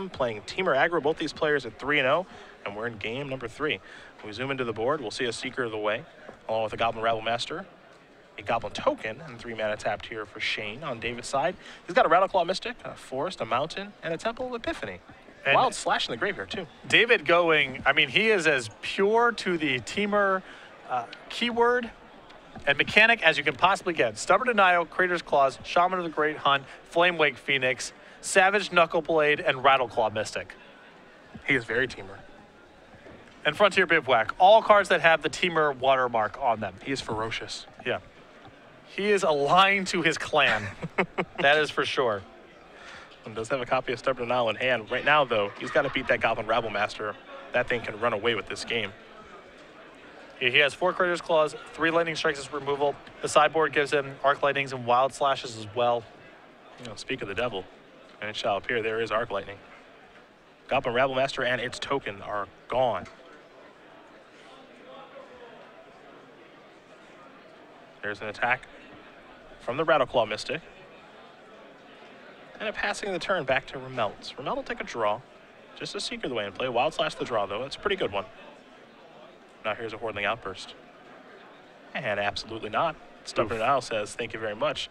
Lumb playing Teamer Aggro. Both these players at 3-0, and we're in game number 3. When we zoom into the board, we'll see a Seeker of the Way, along with a Goblin Rabble Master, a Goblin Token, and 3 mana tapped here for Shane on David's side. He's got a Rattleclaw Mystic, a Forest, a Mountain, and a Temple of Epiphany. And Wild Slash in the graveyard, too. David going, I mean, he is as pure to the Teamer keyword and mechanic as you can possibly get. Stubborn Denial, Crater's Claws, Shaman of the Great Hunt, Flamewake Phoenix, Savage Knuckleblade, and Rattleclaw Mystic. He is very Teamer. And Frontier Bivouac, all cards that have the Teamer watermark on them. He is ferocious. Yeah. He is aligned to his clan. That is for sure. And does have a copy of Stubborn Denial in hand. Right now, though, he's got to beat that Goblin Rabble Master. That thing can run away with this game. He has 4 Crater's Claws, 3 Lightning Strikes as removal. The sideboard gives him Arc Lightnings and Wild Slashes as well. You know, speak of the devil, and it shall appear there is Arc Lightning. Goblin Rabble Master and its token are gone. There's an attack from the Rattleclaw Mystic. And a passing the turn back to Remelt. Remelt will take a draw. Just a Seeker the way and play. Wild Slash the draw, though. It's a pretty good one. Now here's a Hordeling Outburst. And absolutely not. Stubborn Denial says, thank you very much.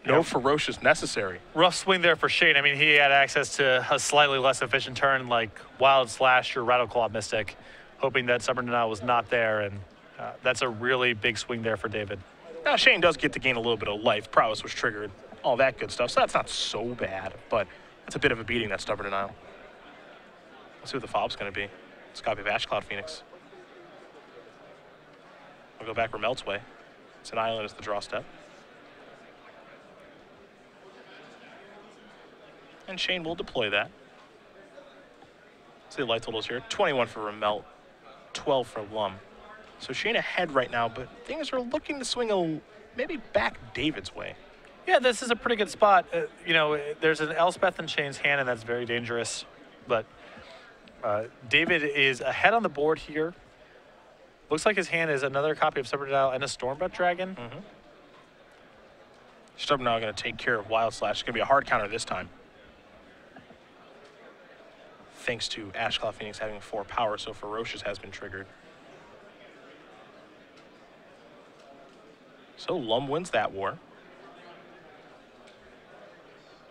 No ferocious necessary. Rough swing there for Shane. I mean, he had access to a slightly less efficient turn like Wild Slash or Rattleclaw Mystic, hoping that Stubborn Denial was not there, and that's a really big swing there for David. Now Shane does get to gain a little bit of life. Prowess was triggered. All that good stuff. So that's not so bad, but that's a bit of a beating, that Stubborn Denial. Let's see what the follow-up's going to be. It's a copy of Ash Cloud Phoenix. We'll go back Remelt's way. It's an island as the draw step. And Shane will deploy that. See the light totals here. 21 for Remelt, 12 for Lumb. So Shane ahead right now, but things are looking to swing maybe back David's way. Yeah, this is a pretty good spot. You know, there's an Elspeth in Shane's hand, and that's very dangerous. But David is ahead on the board here. Looks like his hand is another copy of Stubborn Denial and a Stormbreath Dragon. Stubborn Denial going to take care of Wild Slash. It's going to be a hard counter this time. Thanks to Ash Cloud Phoenix having 4 power, so Ferocious has been triggered. So Lumb wins that war.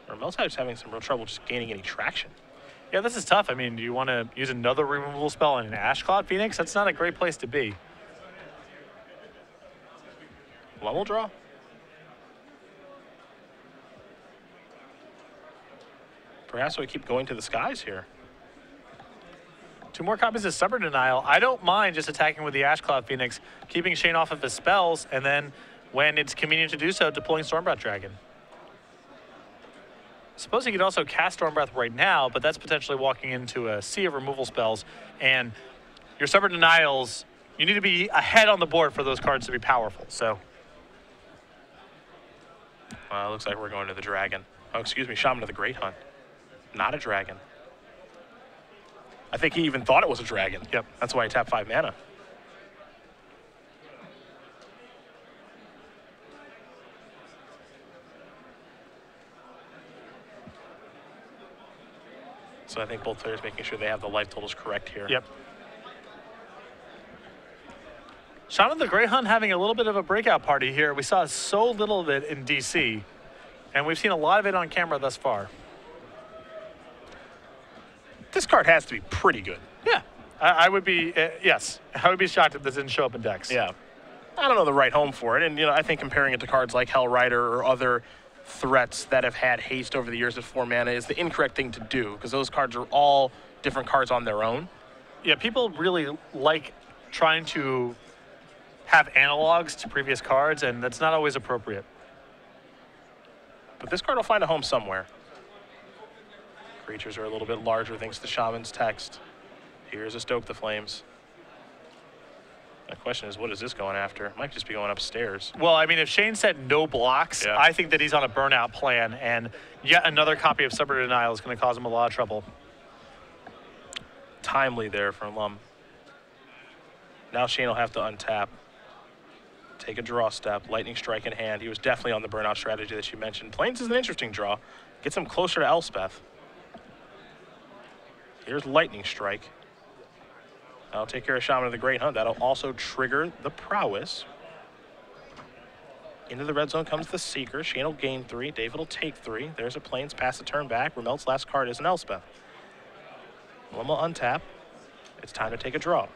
Remelt's just having some real trouble just gaining any traction. Yeah, this is tough. I mean, do you want to use another removal spell on an Ash Cloud Phoenix? That's not a great place to be. Lumb will draw. Perhaps we keep going to the skies here. 2 more copies of Stubborn Denial. I don't mind just attacking with the Ash Cloud Phoenix, keeping Shane off of his spells, and then when it's convenient to do so, deploying Stormbreath Dragon. Suppose he could also cast Stormbreath right now, but that's potentially walking into a sea of removal spells. And your Stubborn Denials, you need to be ahead on the board for those cards to be powerful. So, it looks like we're going to the dragon. Oh, excuse me, Shaman of the Great Hunt. Not a dragon. I think he even thought it was a dragon. Yep. That's why he tapped 5 mana. So I think both players making sure they have the life totals correct here. Yep. Shaman of the Great Hunt having a little bit of a breakout party here. We saw so little of it in DC, and we've seen a lot of it on camera thus far. This card has to be pretty good. Yeah. I would be, yes. I would be shocked if this didn't show up in decks. Yeah. I don't know the right home for it. And, you know, I think comparing it to cards like Hell Rider or other threats that have had haste over the years at 4 mana is the incorrect thing to do, because those cards are all different cards on their own. Yeah, people really like trying to have analogs to previous cards, and that's not always appropriate. But this card will find a home somewhere. Creatures are a little bit larger thanks to Shaman's text. Here's a Stoke the Flames. The question is, what is this going after? Might just be going upstairs. Well, I mean, if Shane said no blocks, yeah. I think that he's on a burnout plan, and yet another copy of Stubborn Denial is going to cause him a lot of trouble. Timely there for Lumb. Now Shane will have to untap. Take a draw step, Lightning Strike in hand. He was definitely on the burnout strategy that you mentioned. Plains is an interesting draw. Gets him closer to Elspeth. Here's Lightning Strike. That'll take care of Shaman of the Great Hunt. That'll also trigger the Prowess. Into the red zone comes the Seeker. Shane will gain 3. David will take 3. There's a Plains, pass the turn back. Remelt's last card is an Elspeth. Lumb will untap. It's time to take a draw.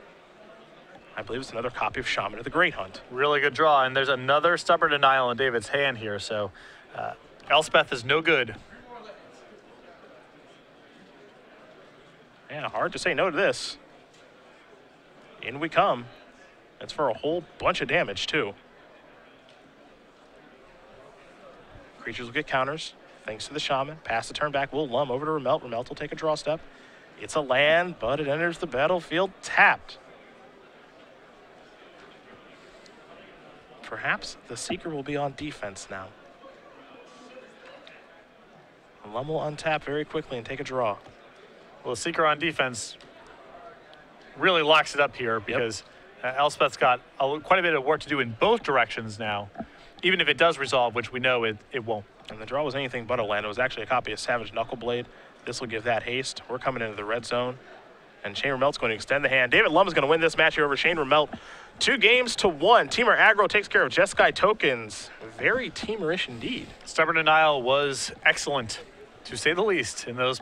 I believe it's another copy of Shaman of the Great Hunt. Really good draw, and there's another Stubborn Denial in David's hand here, so Elspeth is no good. Yeah, hard to say no to this. In we come. It's for a whole bunch of damage, too. Creatures will get counters, thanks to the Shaman. Pass the turn back, will Lumb over to Remelt. Remelt will take a draw step. It's a land, but it enters the battlefield tapped. Perhaps the Seeker will be on defense now. Lumb will untap very quickly and take a draw. Well, the Seeker on defense really locks it up here because Elspeth's got quite a bit of work to do in both directions now, even if it does resolve, which we know it won't. And the draw was anything but a land. It was actually a copy of Savage Knuckleblade. This will give that haste. We're coming into the red zone. And Shane Remelt's going to extend the hand. David Lumb is going to win this match here over Shane Remelt. 2-1. Teamer Aggro takes care of Jeskai Tokens. Very teamerish indeed. Stubborn Denial was excellent, to say the least, in those